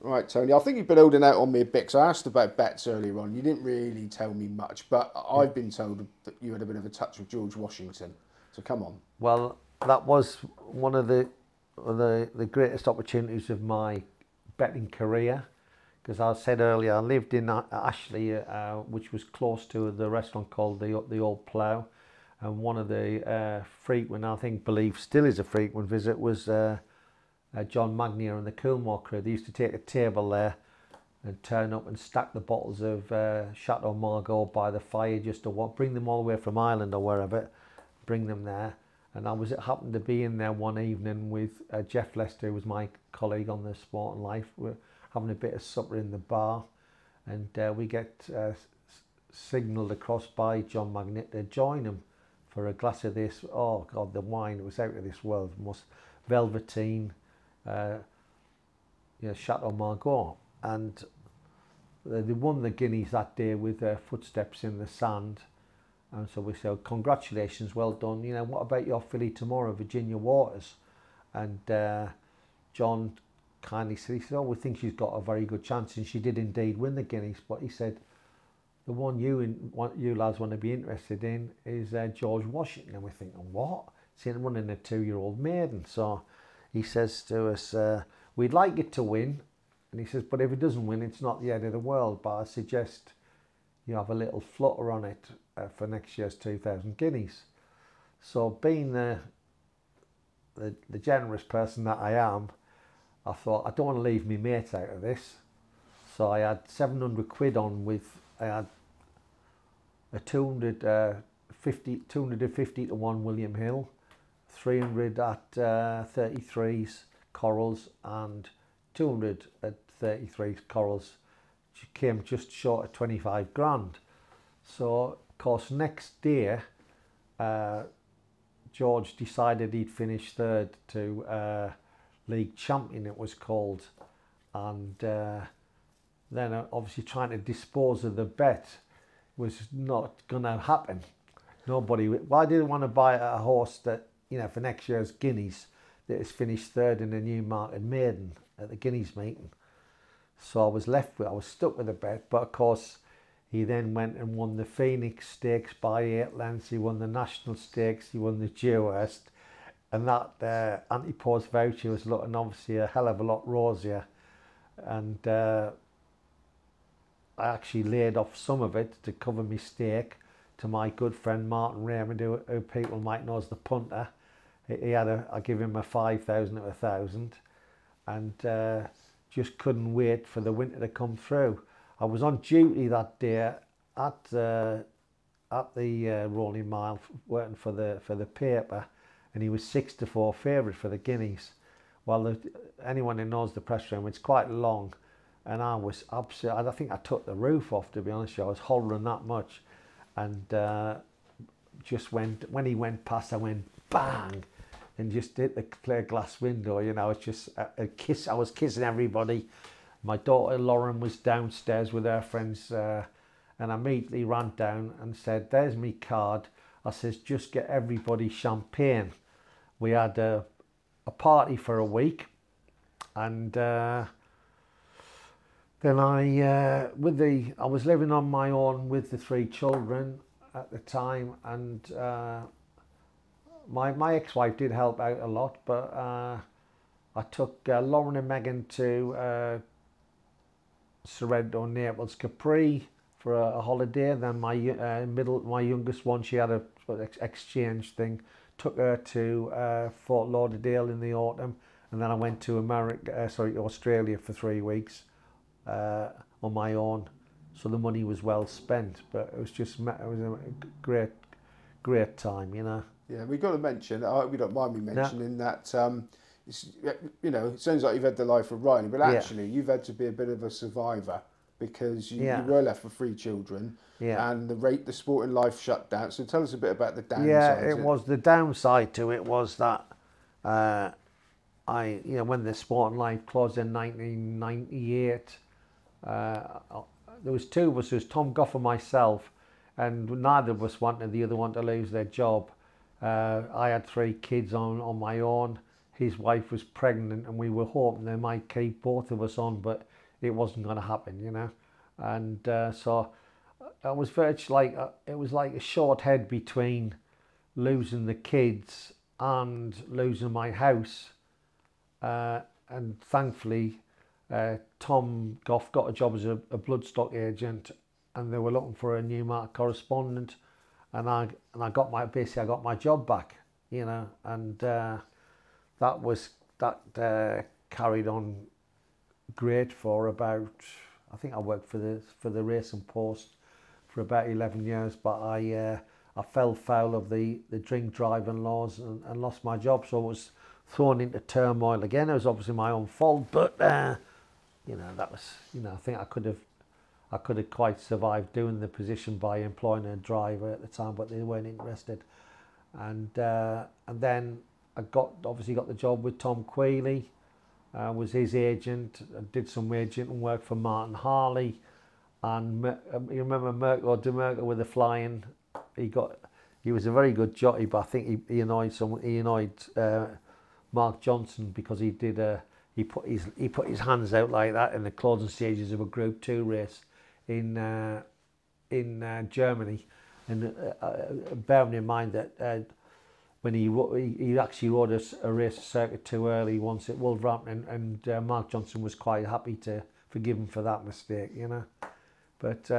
Right, Tony. I think you've been holding out on me a bit 'cause I asked about bets earlier on. You didn't really tell me much, but Yeah. I've been told that you had a bit of a touch with George Washington. So come on. Well, that was one of the greatest opportunities of my betting career, because I said earlier I lived in Ashley, which was close to the restaurant called the Old Plough, and one of the frequent, I think, believe still is a frequent visit, was John Magnier and the Coolmore crew. They used to take a table there and turn up and stack the bottles of Chateau Margaux by the fire, just to bring them all the way from Ireland or wherever, bring them there. And happened to be in there one evening with Jeff Lester, who was my colleague on the Sport and Life. We're having a bit of supper in the bar, and we get signalled across by John Magnet to join him for a glass of this. Oh God, the wine was out of this world. Most velveteen, Chateau Margaux, and they won the Guineas that day with their footsteps in the sand. And so we said, congratulations, well done. You know, what about your filly tomorrow, Virginia Waters? And John kindly said, he said, oh, we think she's got a very good chance. And she did indeed win the Guineas. But he said, the one you lads want to be interested in is George Washington. And we're thinking, what? He's running a 2-year-old maiden. So he says to us, we'd like it to win. And he says, but if it doesn't win, it's not the end of the world. But I suggest you have a little flutter on it for next year's 2,000 guineas. So being the generous person that I am, I thought, I don't want to leave me mate out of this. So I had 700 quid on I had a 250 to 1 William Hill, 300 at 33s Corals, and 200 at 33s Corals. She came just short of 25 grand. So, of course, next day, George decided he'd finish third to League Champion, it was called. And then obviously trying to dispose of the bet was not going to happen. Well, I didn't want to buy a horse that, for next year's Guineas, that has finished third in the Newmarket maiden at the Guineas meeting. So I was stuck with the bet, but of course he then went and won the Phoenix Stakes by 8 lengths, he won the National Stakes, he won the Dewhurst, and that anti-post voucher was looking obviously a hell of a lot rosier. And I actually laid off some of it to cover my stake to my good friend Martin Raymond, who people might know as the punter. I give him a 5,000 at 1,000, and just couldn't wait for the winter to come through. I was on duty that day at the Rolling Mile working for the paper, and he was 6-4 favourite for the Guineas. Well, anyone who knows the press room, it's quite long, and I was absolutely, I think I took the roof off, to be honest with you. I was hollering that much, and just when he went past, I went bang, and just hit the clear glass window. It's just a kiss. I was kissing everybody. My daughter Lauren was downstairs with her friends, and I immediately ran down and said, there's me card. I says, just get everybody champagne. We had a party for a week, and then I was living on my own with the 3 children at the time, and my ex-wife did help out a lot, but I took Lauren and Megan to Sorrento, Naples, Capri for a holiday. Then my youngest one, she had a sort of exchange thing. Took her to Fort Lauderdale in the autumn, and then I went to Australia for 3 weeks on my own. So the money was well spent, but it was a great time, Yeah, we've got to mention, I hope you don't mind me mentioning that, it sounds like you've had the life of Riley, but actually you've had to be a bit of a survivor, because you were left with 3 children, and the sporting life shut down. So tell us a bit about the downside. Yeah, it was the downside to it was that when the sporting life closed in 1998, there was 2 of us. There was Tom Goff and myself, and neither of us wanted the other one to lose their job. I had 3 kids on my own. his wife was pregnant, and we were hoping they might keep both of us on, but it wasn't going to happen, you know. And so it was virtually like it was like a short head between losing the kids and losing my house. And thankfully, Tom Goff got a job as a bloodstock agent, and they were looking for a Newmarket correspondent, and I got my job back, you know, and that carried on great for about, I think I worked for the Racing Post for about 11 years, but I fell foul of the drink driving laws and lost my job, so I was thrown into turmoil again. It was obviously my own fault, but you know, that was, you know, I think I could have quite survived doing the position by employing a driver at the time, but they weren't interested. And then I obviously got the job with Tom Quealy, was his agent. I did some agenting work for Martin Harley, and you remember Merkel with the flying. He was a very good jockey, but I think he annoyed Mark Johnson, because he put his hands out like that in the closing stages of a Group 2 race in Germany, and bearing in mind that when he actually rode a race circuit too early once at Wolverhampton, and Mark Johnson was quite happy to forgive him for that mistake, you know. But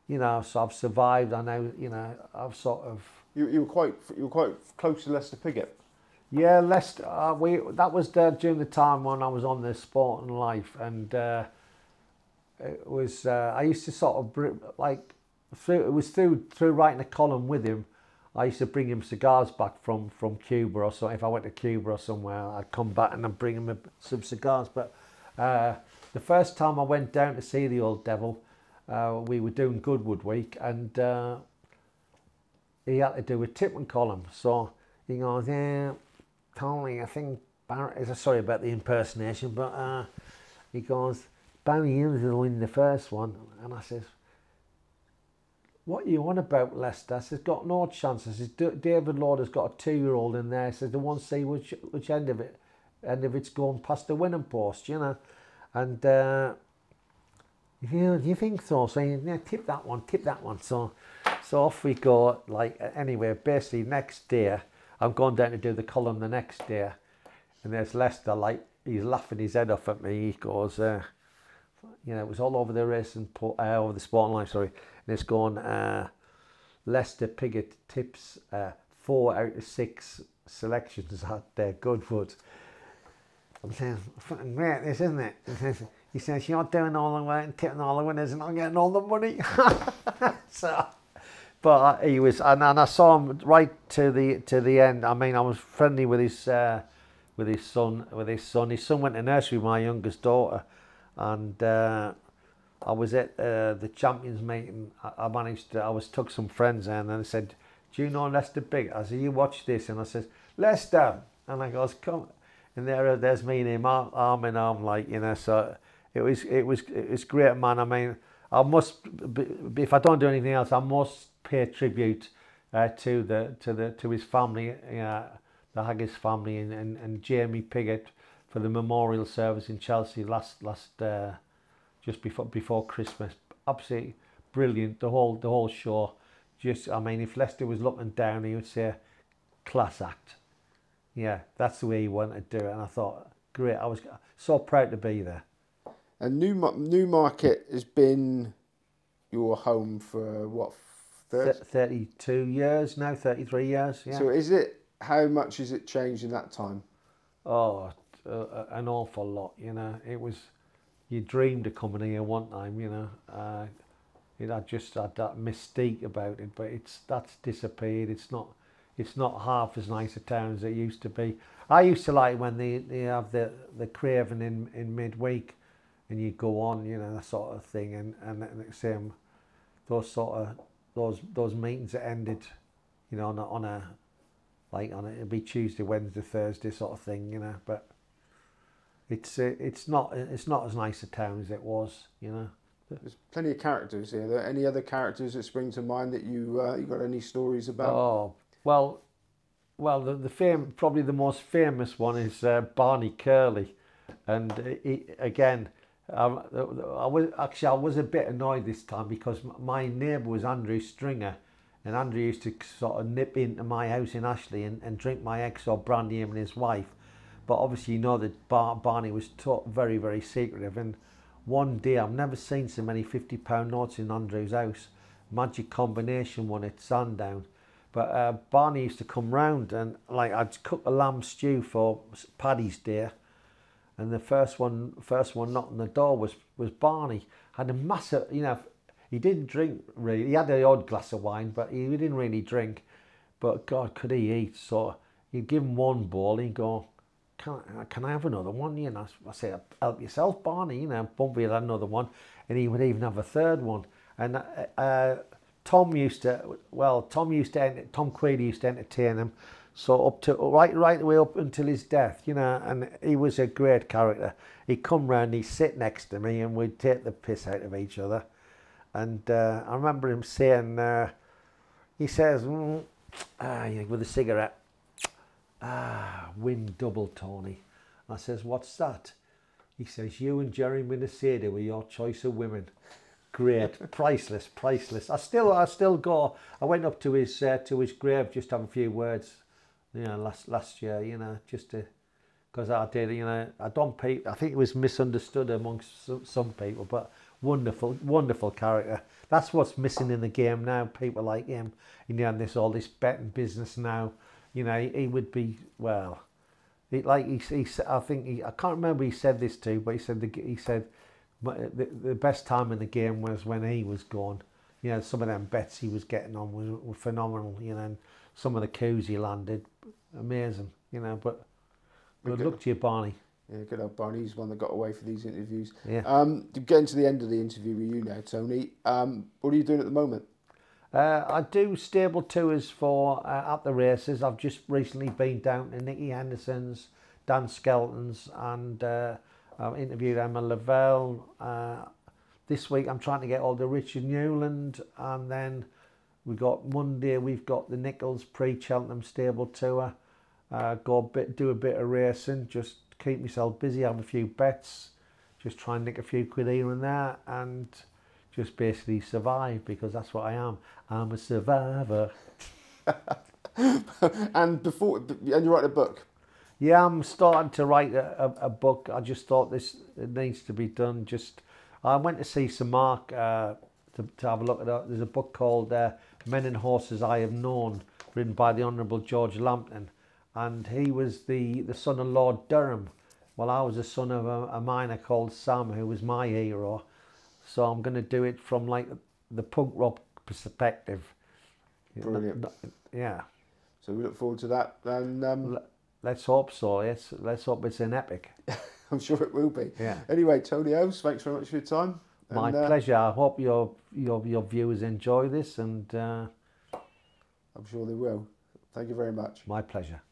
you know, so I've survived. I know, you know, I've sort of. You were quite close to Lester Piggott. Yeah, Leicester. That was during the time when I was on the Sporting Life, and it was. I used to sort of like through writing a column with him. I used to bring him cigars back from Cuba or so. If I went to Cuba or somewhere, I'd come back and I'd bring him some cigars. But the first time I went down to see the old devil, we were doing Goodwood Week, and he had to do a tipping column. So he goes, yeah. Tony, I think sorry about the impersonation, but he goes, Barney Curley will win the first one, and I says, what are you on about, Leicester? I says, got no chance. I says, David Lord has got a 2-year-old in there. I says, they want to see which end of it's going past the winning post, you know. And do you think so? So yeah, tip that one. So off we go. Like anyway, basically next day, I'm going down to do the column the next day, and there's Lester, like, he's laughing his head off at me. He goes, you know, it was all over the over the Sporting Life, sorry, and it's going, Lester Piggott tips 4 out of 6 selections at Goodwood. I'm saying, fucking great, this, isn't it? He says, you're doing all the work and tipping all the winners, and I'm getting all the money. So. But he was, and I saw him right to the end. I mean, I was friendly with his son. His son went to nursery with my youngest daughter, and I was at the champions meeting. I took some friends in, and I said, "Do you know Lester Big?" I said, "You watch this," and I says, "Lester," and I goes, "Come," and there's me and him arm in arm, like, you know. So it was great, man. I mean, I must, if I don't do anything else, I must pay tribute to his family, the Haggis family, and Jamie Piggott for the memorial service in Chelsea last just before Christmas. Absolutely brilliant, the whole show. Just, I mean, if Lester was looking down, he would say, class act. Yeah, that's the way he wanted to do it, and I thought, great. I was so proud to be there. And Newmarket has been your home for what? 32 years now, 33 years, yeah. So how much has it changed in that time? Oh, an awful lot, you know. It was, you dreamed of coming here one time, you know. It had just had that mystique about it, but that's disappeared. It's not half as nice a town as it used to be. I used to like when they have the craving in midweek, and you go on, you know, that sort of thing, and the same, those meetings that ended, you know, it'd be Tuesday, Wednesday, Thursday sort of thing, you know. But it's not as nice a town as it was, you know. There's plenty of characters here. Are there any other characters that spring to mind that you got any stories about? Oh well, well, probably the most famous one is Barney Curley, and again, I was a bit annoyed this time because my neighbour was Andrew Stringer, and Andrew used to sort of nip into my house in Ashley and drink my eggs or brandy, him and his wife. But obviously, you know that Barney was very, very secretive. And one day, I've never seen so many £50 notes in Andrew's house. Magic combination one at Sandown. But Barney used to come round, and like I'd cook a lamb stew for Paddy's Day, and the first one knocking the door was Barney. Had a massive, you know, he didn't drink really. He had the odd glass of wine, but he didn't really drink. But God, could he eat? So he'd give him one bowl, he'd go, can I have another one? You know, I say, help yourself, Barney. You know, Bumpy had another one, and he would even have a third one. And Tom Queely used to entertain him, so up to right the way up until his death, you know. And he was a great character. He'd come round, he'd sit next to me, and we'd take the piss out of each other. And I remember him saying, he says, with a cigarette, win double, Tony. I says, what's that? He says, you and Jerry Minnesota were your choice of women. Great, priceless. I still go. I went up to his grave just to have a few words, you know, last year, you know, just to, because I did, you know, I think it was misunderstood amongst some people, but wonderful character. That's what's missing in the game now. People like him, you know, and all this betting business now. You know, he would be, well, I can't remember who he said this to, but he said the best time in the game was when he was gone. You know, some of them bets he was getting on were phenomenal, you know, and some of the coups he landed, amazing, you know. But good luck to you, Barney. Yeah, good old Barney. He's one that got away for these interviews. Yeah. Getting to the end of the interview with you now, Tony. What are you doing at the moment? I do stable tours for at the races. I've just recently been down to Nicky Henderson's, Dan Skelton's, and I've interviewed Emma Lavelle. This week I'm trying to get all the Richard Newland, and then Monday we've got the Nichols pre-Cheltenham stable tour. Do a bit of racing, just keep myself busy, have a few bets, just try and nick a few quid here and there, and just basically survive, because that's what I am. I'm a survivor. And you write a book? Yeah, I'm starting to write a book. I just thought it needs to be done. I went to see Sir Mark to have a look at it. There's a book called Men and Horses I Have Known, written by the Honourable George Lampton, and he was the son of Lord Durham. Well, I was the son of a miner called Sam, who was my hero. So I'm going to do it from like the punk rock perspective. Brilliant. Yeah. So we look forward to that. And let's hope so. Yes, let's hope it's an epic. I'm sure it will be. Yeah. Anyway, Tony Elves, thanks very much for your time. My pleasure. I hope your viewers enjoy this, and I'm sure they will. Thank you very much. My pleasure.